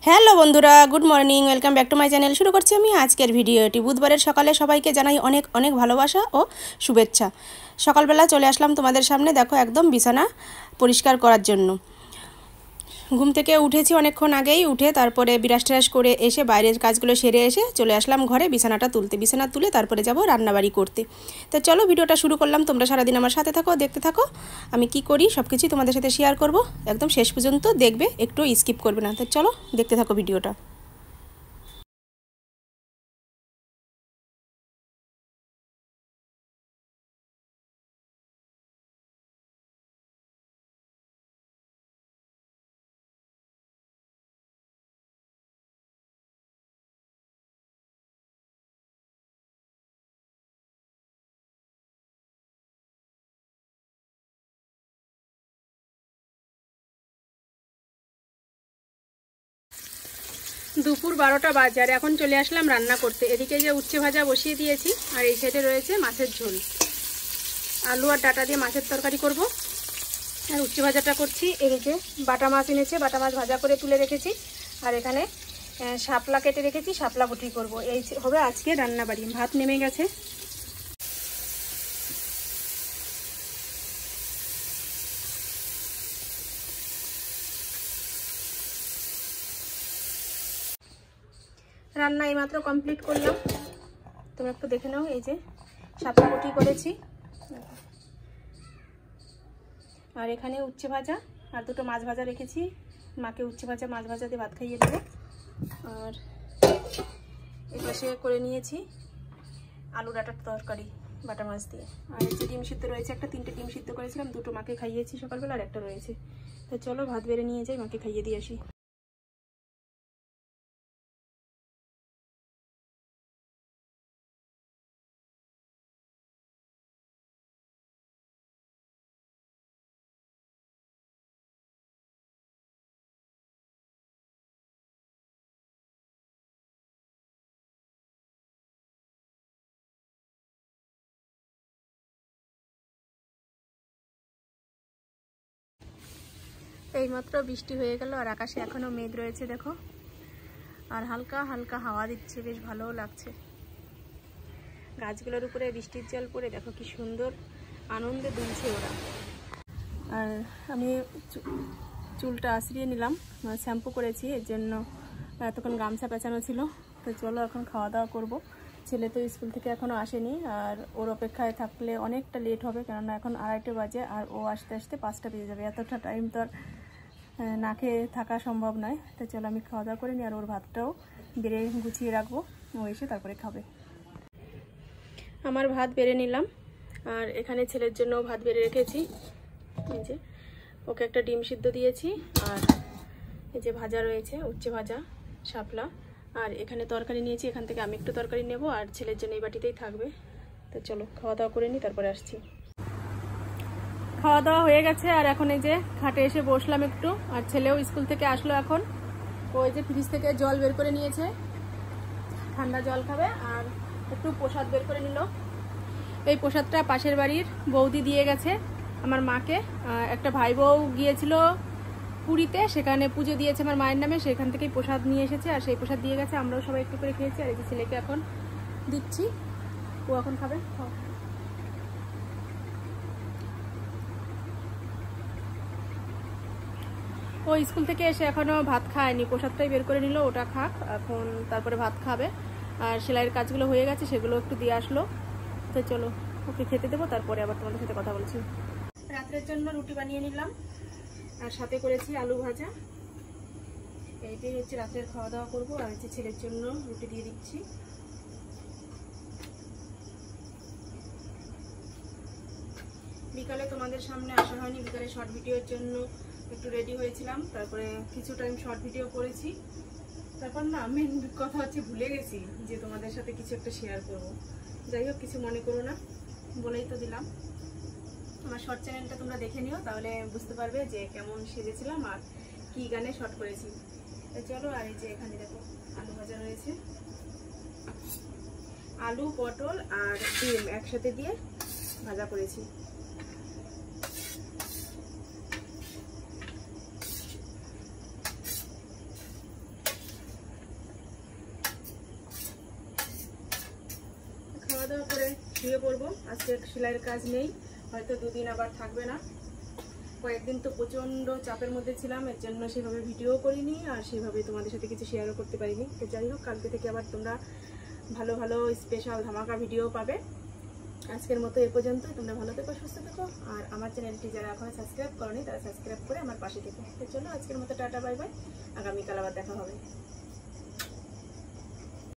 Hello বন্ধুরা, good morning, welcome back to my channel. শুরু করছি আমি আজকের ভিডিওটি। বুধবারের সকালে সবাইকে জানাই অনেক অনেক ভালোবাসা ও শুভেচ্ছা। সকালবেলা চলে আসলাম তোমাদের সামনে, দেখো একদম বিছানা পরিষ্কার করার জন্য। ঘুম থেকে উঠেছি অনেকক্ষণ আগেই, উঠে তারপরে বিরাস টিরাস করে এসে বাইরের কাজগুলো সেরে এসে চলে আসলাম ঘরে বিছানাটা তুলতে। বিছানা তুলে তারপরে যাব রান্নাবাড়ি করতে। তো চলো ভিডিওটা শুরু করলাম। তোমরা সারাদিন আমার সাথে থাকো, দেখতে থাকো আমি কি করি, সব কিছুই তোমাদের সাথে শেয়ার করব। একদম শেষ পর্যন্ত দেখবে, একটু স্কিপ করবে না। তো চলো দেখতে থাকো ভিডিওটা। দুপুর 12টা বাজে আর এখন চলে আসলাম রান্না করতে। এদিকে যে উচ্ছে ভাজা বসিয়ে দিয়েছি আর এই সাইডে রয়েছে মাছের ঝোল। আলু আর ডাটা দিয়ে মাছের তরকারি করব আর উচ্ছে ভাজাটা করছি। এদিকে বাটা মাছ এনেছে, বাটা মাছ ভাজা করে তুলে রেখেছি। আর এখানে শাপলা কেটে রেখেছি, শাপলা বটি করব। এই হবে আজকে রান্নাবাড়ি। ভাত নেমে গেছে। রান্না এইমাত্র কমপ্লিট করলাম, তোমরা একটু দেখে নাও। এই যে শাপলা বটি করেছি আর এখানে উচ্ছে ভাজা আর দুটো মাছ ভাজা রেখেছি। মাকে উচ্ছে ভাজা মাছ ভাজা দিয়ে ভাত খাইয়ে দেবো। আর এপাশে করে নিয়েছি আলু ডাটার তরকারি বাটা মাছ দিয়ে। আর এই যে ডিম সিদ্ধ রয়েছে, একটা 3টে ডিম সিদ্ধ করেছিলাম, দুটো মাকে খাইয়েছি সকালবেলা আর একটা রয়েছে। তো চলো ভাত বেড়ে নিয়ে যাই, মাকে খাইয়ে দিয়ে আসি। এইমাত্র বৃষ্টি হয়ে গেল আর আকাশে এখনো মেঘ রয়েছে দেখো। আর হালকা হালকা হাওয়া দিচ্ছে, বেশ ভালোও লাগছে। গাছগুলোর উপরে বৃষ্টির জল পড়ে দেখো কি সুন্দর আনন্দে দুলছে ওরা। আর আমি চুলটা আঁচড়িয়ে নিলাম, শ্যাম্পু করেছি, এর জন্য এতক্ষণ গামছা পেঁচানো ছিল। তো চলো এখন খাওয়া দাওয়া করবো। ছেলে তো স্কুল থেকে এখনও আসেনি আর ওর অপেক্ষায় থাকলে অনেকটা লেট হবে, কেননা এখন 2:30 বাজে আর ও আসতে আসতে 5টা বেজে যাবে। এতটা টাইম তো আর না খেয়ে থাকা সম্ভব নয়। তো চলো আমি খাওয়া দাওয়া করে নিই আর ওর ভাতটাও বেড়ে গুছিয়ে রাখবো, ও এসে তারপরে খাবে। আমার ভাত বেড়ে নিলাম আর এখানে ছেলের জন্য ভাত বেড়ে রেখেছি। এই যে ওকে একটা ডিম সিদ্ধ দিয়েছি আর এই যে ভাজা রয়েছে উচ্ছে ভাজা শাপলা। আর এখানে তরকারি নিয়েছি, এখান থেকে আমি একটু তরকারি নেব আর ছেলের জন্য এই বাটিতেই থাকবে। তো চলো খাওয়া দাওয়া করে নিই, তারপরে আসছি। খাওয়া দাওয়া হয়ে গেছে আর এখন এই যে খাটে এসে বসলাম একটু। আর ছেলেও স্কুল থেকে আসলো এখন। ওই যে ফ্রিজ থেকে জল বের করে নিয়েছে, ঠান্ডা জল খাবে। আর একটু প্রসাদ বের করে নিল। এই প্রসাদটা পাশের বাড়ির বৌদি দিয়ে গেছে আমার মাকে। একটা ভাই বউ গিয়েছিল পুরীতে, সেখানে পুজো দিয়েছে আমার মায়ের নামে, সেখান থেকেই প্রসাদ নিয়ে এসেছে আর সেই প্রসাদ দিয়ে গেছে। আমরাও সবাই একটু করে খেয়েছি আর এই যে ছেলেকে এখন দিচ্ছি, ও এখন খাবে। ও স্কুল থেকে এসে এখনো ভাত খায়নি, প্রসাদটাই বের করে নিল, ওটা খাক এখন, তারপরে ভাত খাবে। আর সেলাইয়ের কাজগুলো হয়ে গেছে, সেগুলো একটু দিয়ে আসলো। তো চলো ওকে খেতে দেবো, তারপরে আবার তোমাদের সাথে কথা বলছি। রাত্রের জন্য রুটি বানিয়ে নিলাম আর সাথে করেছি আলু ভাজা। এইটাই হচ্ছে রাতের খাওয়া দাওয়া করবো। আর হচ্ছে ছেলের জন্য রুটি দিয়ে দিচ্ছি। বিকালে তোমাদের সামনে আসা হয়নি, বিকালে শর্ট ভিডিওর জন্য একটু রেডি হয়েছিলাম, তারপরে কিছু টাইম শর্ট ভিডিও করেছি। তারপর না মেন কথা হচ্ছে ভুলে গেছি যে তোমাদের সাথে কিছু একটা শেয়ার করব। যাই হোক, কিছু মনে করো না, বলেই তো দিলাম। আমার শর্ট চ্যানেলটা তোমরা দেখে নিও, তাহলে বুঝতে পারবে যে কেমন সেজেছিলাম আর কি গানে শর্ট করেছি। চলো। আর এই যে এখানে দেখো আলু ভাজা রয়েছে, আলু পটল আর ডিম একসাথে দিয়ে ভাজা করেছি। দাওয়া করে শুয়ে পড়বো। আজকে সেলাইয়ের কাজ নেই, হয়তো দুদিন আবার থাকবে না। কয়েকদিন তো প্রচণ্ড চাপের মধ্যে ছিলাম, এর জন্য সেভাবে ভিডিও করিনি আর সেভাবে তোমাদের সাথে কিছু শেয়ারও করতে পারিনি। তো যাই হোক, কালকে থেকে আবার তোমরা ভালো ভালো স্পেশাল ধামাকা ভিডিও পাবে। আজকের মতো এ পর্যন্ত। তোমরা ভালো থেকো, সুস্থ থেকো, আর আমার চ্যানেলটি যারা এখনো সাবস্ক্রাইব করনি তারা সাবস্ক্রাইব করে আমার পাশে থেকো। তো চলো, আজকের মতো টাটা, বাই বাই। আগামীকাল আবার দেখা হবে।